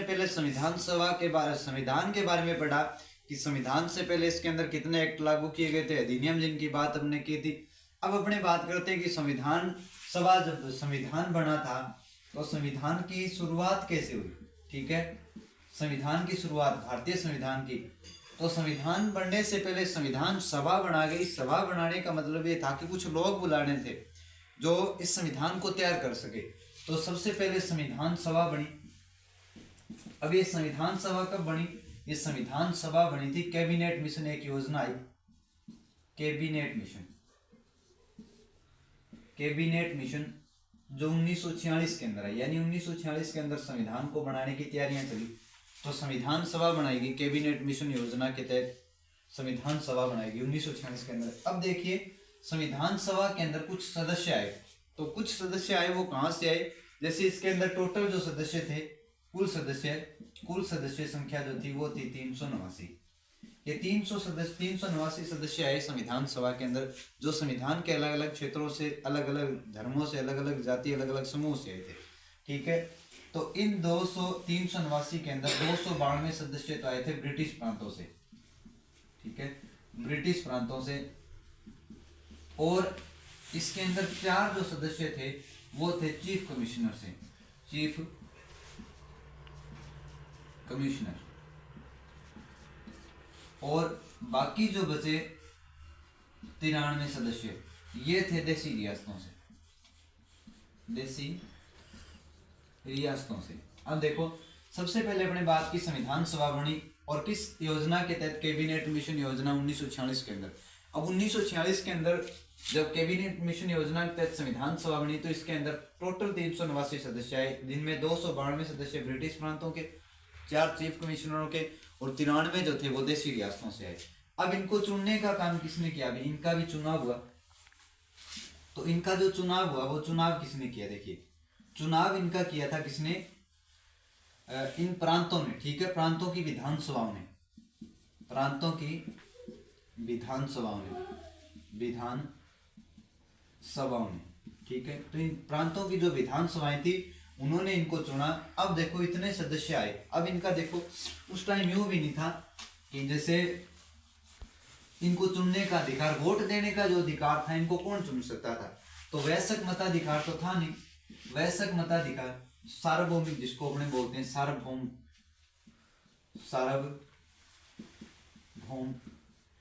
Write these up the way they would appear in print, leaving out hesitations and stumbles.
पहले संविधान के बारे में पढ़ा कि संविधान से पहले इसके अंदर कितने एक्ट लागू किए गए थे, अधिनियम जिनकी बात हमने की थी। अब अपने बात करते हैं कि संविधान सभा जब संविधान बना था तो संविधान की शुरुआत कैसे हुई। ठीक है, संविधान की शुरुआत, भारतीय संविधान की, तो संविधान बनने से पहले संविधान सभा बना गई। सभा बनाने का मतलब ये था कि कुछ लोग बुलाने थे जो इस संविधान को तैयार कर सके। तो सबसे पहले संविधान सभा बनी। अब ये संविधान सभा कब बनी? ये संविधान सभा बनी थी, कैबिनेट मिशन एक योजना आई, कैबिनेट मिशन जो 1946 के अंदर है, यानी 1946 के अंदर संविधान को बनाने की तैयारियां चली। तो संविधान सभा बनाएगी, कैबिनेट मिशन योजना के तहत संविधान सभा बनाएगी 1946 के अंदर। अब देखिए संविधान सभा के अंदर कुछ सदस्य आए। तो कुछ सदस्य आए, वो कहां से आए? जैसे इसके अंदर टोटल जो सदस्य थे, कुल सदस्य संख्या जो थी वो थी 389। ये 389 सदस्य आए संविधान सभा के अंदर, जो संविधान के अलग अलग क्षेत्रों से, अलग अलग धर्मों से, अलग अलग जाति, अलग अलग समूह से आए थे। ठीक है, तो इन 389 के अंदर 292 सदस्य तो आए थे ब्रिटिश प्रांतों से। ठीक है, ब्रिटिश प्रांतों से। और इसके अंदर 4 जो सदस्य थे वो थे चीफ कमिश्नर से, चीफ कमिश्नर। और बाकी जो बचे 93 सदस्य ये थे देसी रियासतों से। अब देखो सबसे पहले अपने बात की संविधान सभा बनी और किस योजना के तहत? कैबिनेट मिशन योजना 1946 के अंदर। अब 1946 के अंदर जब कैबिनेट मिशन योजना के तहत संविधान सभा बनी तो इसके अंदर टोटल 389 सदस्य आए, जिनमें 292 सदस्य ब्रिटिश प्रांतों के, 4 चीफ कमिश्नरों के और 93 जो थे वो देशी रियासतों से आए। अब इनको चुनने का काम किसने किया? अभी इनका भी चुनाव हुआ। तो इनका जो चुनाव हुआ वो चुनाव किसने किया? देखिए चुनाव इनका किया था किसने? इन प्रांतों ने। ठीक है, प्रांतों की विधानसभाओं ने, ठीक है, तो इन प्रांतों की जो विधानसभाएं थी उन्होंने इनको चुना। अब देखो इतने सदस्य आए। अब इनका देखो उस टाइम यूं भी नहीं था कि जैसे इनको चुनने का अधिकार, वोट देने का जो अधिकार था इनको कौन चुन सकता था? तो वयस्क मताधिकार तो था नहीं। वयस्क मताधिकार, सार्वभौमिक जिसको अपने बोलते हैं, सार्वभौम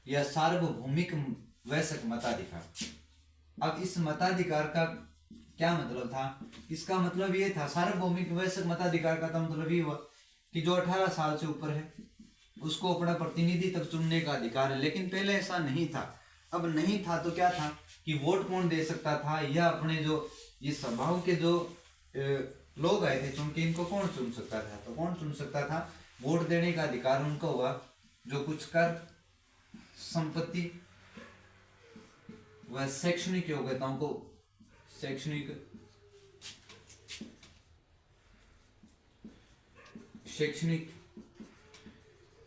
या सार्वभौमिक वयस्क मताधिकार। अब इस मताधिकार का क्या मतलब था? इसका मतलब ये था, सार्वभौमिक वयस्क मताधिकार का मतलब ये हुआ कि जो 18 साल से ऊपर है उसको अपना प्रतिनिधि तक चुनने का अधिकार है। लेकिन पहले ऐसा नहीं था। अब नहीं था तो क्या था कि वोट कौन दे सकता था, या अपने जो ये सभाओं के जो लोग आए थे चुन के, इनको कौन चुन सकता था? तो कौन चुन सकता था? वोट देने का अधिकार उनको हुआ जो कुछ कर, संपत्ति व शैक्षणिक योग्यताओं को, शैक्षणिक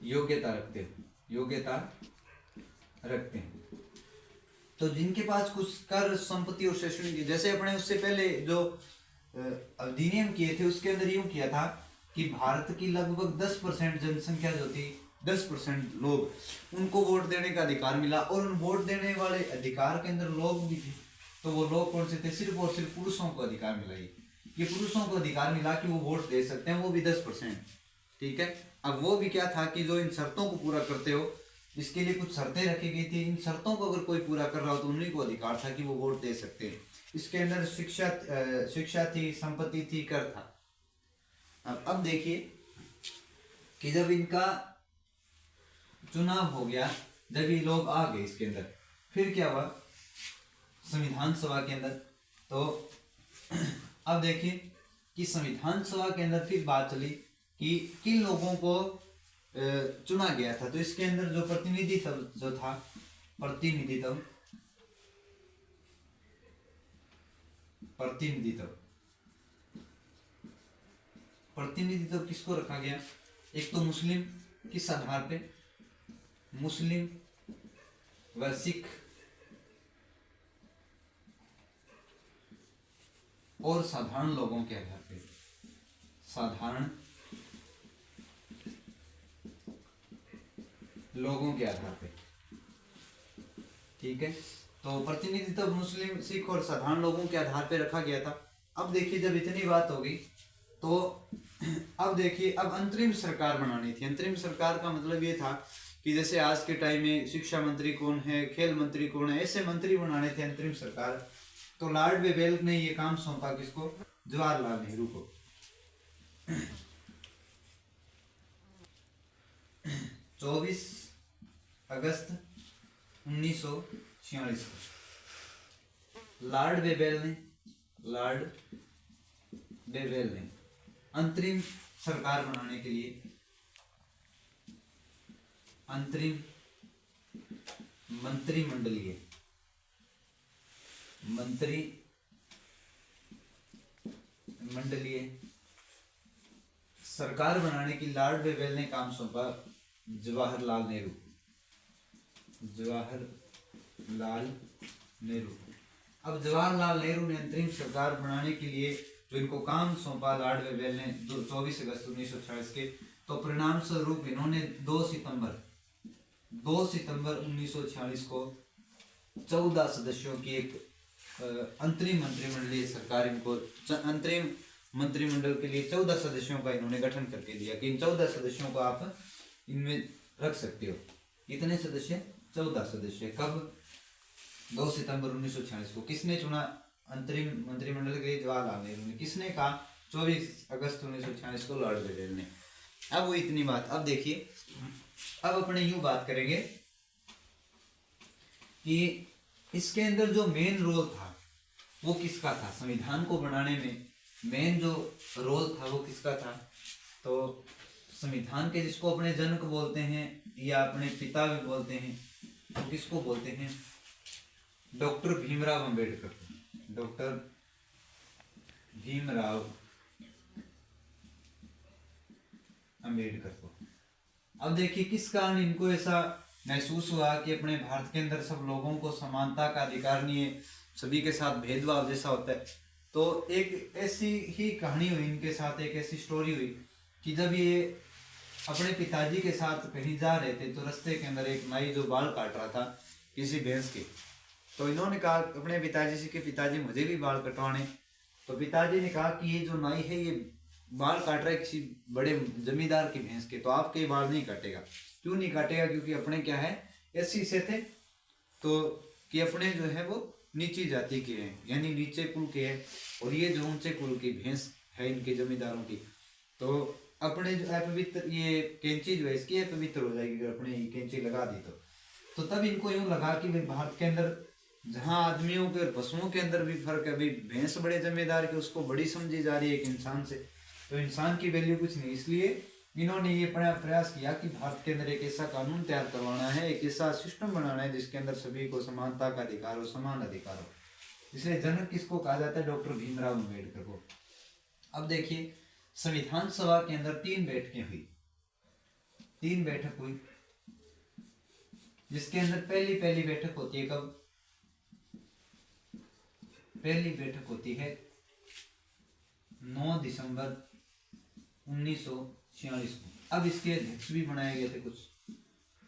योग्यता रखते हैं। तो जिनके पास कुछ कर, संपत्ति और शैक्षणिक, जैसे अपने उससे पहले जो अधिनियम किए थे उसके अंदर यूं किया था कि भारत की लगभग 10% जनसंख्या जो थी, 10% लोग, उनको वोट देने का अधिकार मिला। और उन वोट देने वाले अधिकार के अंदर लोग भी थे। तो वो लोग कौन से थे? सिर्फ और सिर्फ पुरुषों को अधिकार मिला। ये पुरुषों को अधिकार मिला कि वो वोट दे सकते हैं, वो भी 10%। ठीक है, अब वो भी क्या था कि जो इन शर्तों को पूरा करते हो, इसके लिए कुछ शर्तें रखी गई थी। इन शर्तों को अगर कोई पूरा कर रहा हो तो उन्हीं को अधिकार था कि वो वोट दे सकते हैं। इसके अंदर शिक्षा थी, संपत्ति थी, कर था। अब देखिए कि जब इनका चुनाव हो गया, जब ये लोग आ गए इसके अंदर, फिर क्या हुआ संविधान सभा के अंदर? तो अब देखिए कि संविधान सभा के अंदर फिर बात चली कि किन लोगों को चुना गया था। तो इसके अंदर जो प्रतिनिधित्व जो था, प्रतिनिधित्व किसको रखा गया? एक तो मुस्लिम, किस आधार पे? मुस्लिम व सिख और साधारण लोगों के आधार पे, साधारण लोगों के आधार पे। ठीक है, तो प्रतिनिधित्व मुस्लिम, सिख और साधारण लोगों के आधार पे रखा गया था। अब देखिए जब इतनी बात होगी तो अब देखिए अब अंतरिम सरकार बनानी थी। अंतरिम सरकार का मतलब ये था कि जैसे आज के टाइम में शिक्षा मंत्री कौन है, खेल मंत्री कौन है, ऐसे मंत्री बनाने थे अंतरिम सरकार। तो लॉर्ड वेवेल्स ने ये काम सौंपा किसको? जवाहरलाल नेहरू को। 24 अगस्त 1946 को लॉर्ड वेवेल ने अंतरिम सरकार बनाने के लिए अंतरिम मंत्रिमंडलीय सरकार बनाने की लॉर्ड वेवेल ने काम सौंपा जवाहरलाल नेहरू अब जवाहरलाल नेहरू ने अंतरिम सरकार बनाने के लिए जो इनको काम सौंपा लॉर्ड वेवेल ने 24 अगस्त 1946 के, तो परिणाम स्वरूप इन्होंने 2 सितंबर 1946 को 14 सदस्यों की एक अंतरिम मंत्रिमंडलीय सरकार, इनको अंतरिम मंत्रिमंडल के लिए 14 सदस्यों का इन्होंने गठन करके दिया कि इन 14 सदस्यों को आप इनमें रख सकते हो। कितने सदस्य? 14 सदस्य। कब? 2 सितंबर 1946 को। किसने चुना अंतरिम मंत्रिमंडल के लिए? जवाहरलाल नेहरू ने। किसने कहा? 24 अगस्त 1946 को लॉर्ड वेवेल ने। अब वो इतनी बात। अब देखिए अब अपने यूं बात करेंगे कि इसके अंदर जो मेन रोल था वो किसका था? संविधान को बनाने में मेन जो रोल था वो किसका था? तो संविधान के जिसको अपने जनक बोलते हैं या अपने पिता भी बोलते हैं, तो किसको बोलते हैं? डॉक्टर भीमराव अंबेडकर। डॉक्टर भीमराव अंबेडकर को। अब देखिए किस कारण इनको ऐसा महसूस हुआ कि अपने भारत के अंदर सब लोगों को समानता का अधिकार नहीं है, सभी के साथ भेदभाव जैसा होता है। तो एक ऐसी ही कहानी हुई इनके साथ, एक ऐसी स्टोरी हुई कि जब ये अपने पिताजी के साथ कहीं जा रहे थे तो रास्ते के अंदर एक नाई जो बाल काट रहा था किसी भैंस के, तो इन्होंने कहा अपने पिताजी से कि पिताजी मुझे भी बाल कटवाने। तो पिताजी ने कहा कि ये जो नाई है ये बाल काट रहा है किसी बड़े जमींदार की भैंस के, तो आपके बाल नहीं काटेगा। क्यों नहीं काटेगा? क्योंकि अपने क्या है ऐसी से थे तो कि अपने जो है वो नीची जाति के हैं, यानी नीचे कुल के हैं, और ये जो ऊंचे कुल की भैंस है इनके जमींदारों की, तो अपने जो अपवित्र ये कैंची जो है इसकी अपवित्र हो जाएगी अगर अपने कैंची लगा दी तो तब इनको यूं लगा कि भाई भारत के अंदर जहाँ आदमियों के और पशुओं के अंदर भी फर्क है, भाई भैंस बड़े जमींदार के उसको बड़ी समझी जा रही है एक इंसान से, तो इंसान की वैल्यू कुछ नहीं। इसलिए इन्होंने ये प्रयास किया कि भारत के अंदर एक ऐसा कानून तैयार करवाना है, एक ऐसा सिस्टम बनाना है जिसके अंदर सभी को समानता का अधिकार हो, समान अधिकार हो। इसलिए जनक किसको कहा जाता है? डॉक्टर भीमराव अम्बेडकर को। अब देखिए संविधान सभा के अंदर 3 बैठकें हुई, 3 बैठक हुई, जिसके अंदर पहली बैठक होती है कब? पहली बैठक होती है 9 दिसंबर 1946 को। अब इसके अध्यक्ष भी बनाए गए थे कुछ।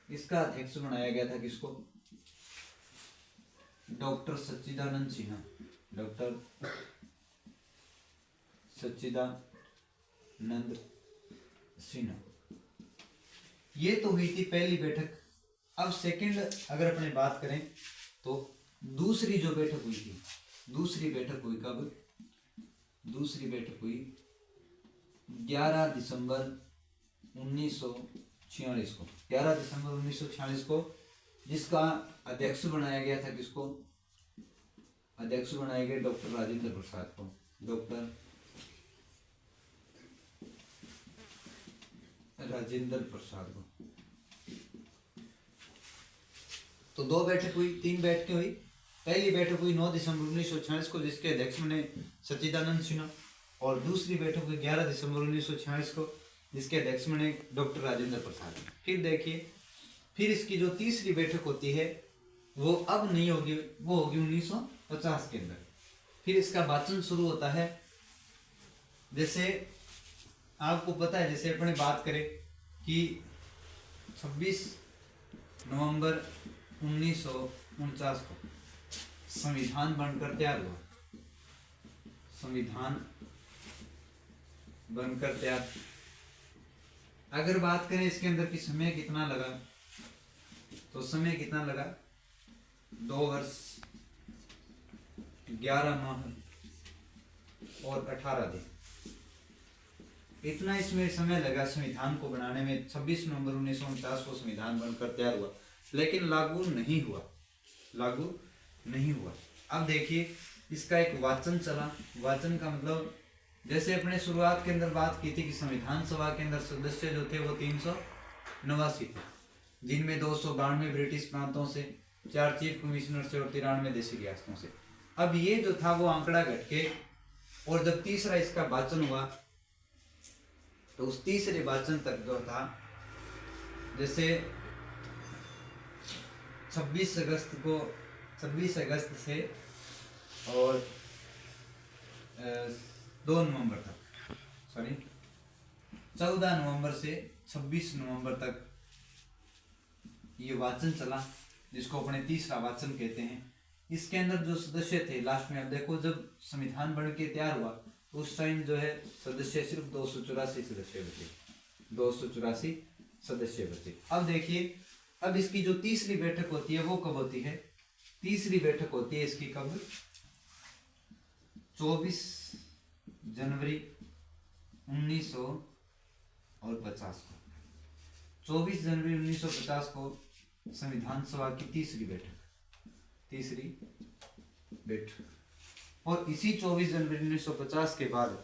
इसका अध्यक्ष बनाया गया था किसको? डॉक्टर सच्चिदानंद सिन्हा। डॉक्टर सच्चिदानंद सिन्हा। ये तो हुई थी पहली बैठक। अब सेकंड अगर अपने बात करें तो दूसरी जो बैठक हुई थी, दूसरी बैठक हुई कब? दूसरी बैठक हुई 11 दिसंबर 1946 को। 11 दिसंबर 1946 को, जिसका अध्यक्ष बनाया गया था किसको? अध्यक्ष बनाए गए डॉक्टर राजेंद्र प्रसाद को। डॉक्टर राजेंद्र प्रसाद को। तो 2 बैठक हुई, 3 बैठकें हुई। पहली बैठक हुई 9 दिसंबर 1946 को, जिसके अध्यक्ष बने सच्चिदानंद सिन्हा, और दूसरी बैठक हुई 11 दिसंबर 1946 को, जिसके अध्यक्ष बने डॉक्टर राजेंद्र प्रसाद। फिर देखिए फिर इसकी जो तीसरी बैठक होती है वो अब नहीं होगी, वो होगी 1950 के अंदर। फिर इसका वाचन शुरू होता है। जैसे आपको पता है, जैसे अपने बात करें कि 26 नवंबर 1949 को संविधान बनकर तैयार हुआ। संविधान बनकर तैयार। अगर बात करें इसके अंदर कि समय कितना लगा, तो समय कितना लगा, 2 वर्ष 11 माह और 18 दिन, इतना इसमें समय लगा संविधान को बनाने में। 26 नवंबर 1949 को संविधान बनकर तैयार हुआ, लेकिन लागू नहीं हुआ, लागू नहीं हुआ। अब देखिए इसका एक वाचन चला। वाचन का मतलब, जैसे अपने शुरुआत के अंदर बात की थी कि संविधान सभा के अंदर सदस्य जो थे वो 389 थे, जिनमें 292 ब्रिटिश प्रांतों से, 4 चीफ कमिश्नर से और 93 देशी रियासतों से। अब ये जो था वो आंकड़ा घट के, और जब तीसरा इसका वाचन हुआ तो उस तीसरे वाचन तक जो था, जैसे 26 अगस्त से और 14 नवंबर से 26 नवंबर तक ये वाचन चला, जिसको अपने तीसरा वाचन कहते हैं। इसके अंदर जो सदस्य थे, लास्ट में आप देखो जब संविधान बन के तैयार हुआ तो उस टाइम जो है सदस्य सिर्फ 284 सदस्य बचे, 284 सदस्य बचे। अब देखिए, अब इसकी जो तीसरी बैठक होती है वो कब होती है? तीसरी बैठक होती है इसकी कब? 24 जनवरी 1950 को। 24 जनवरी 1950 को संविधान सभा की तीसरी बैठक, और इसी 24 जनवरी 1950 के बाद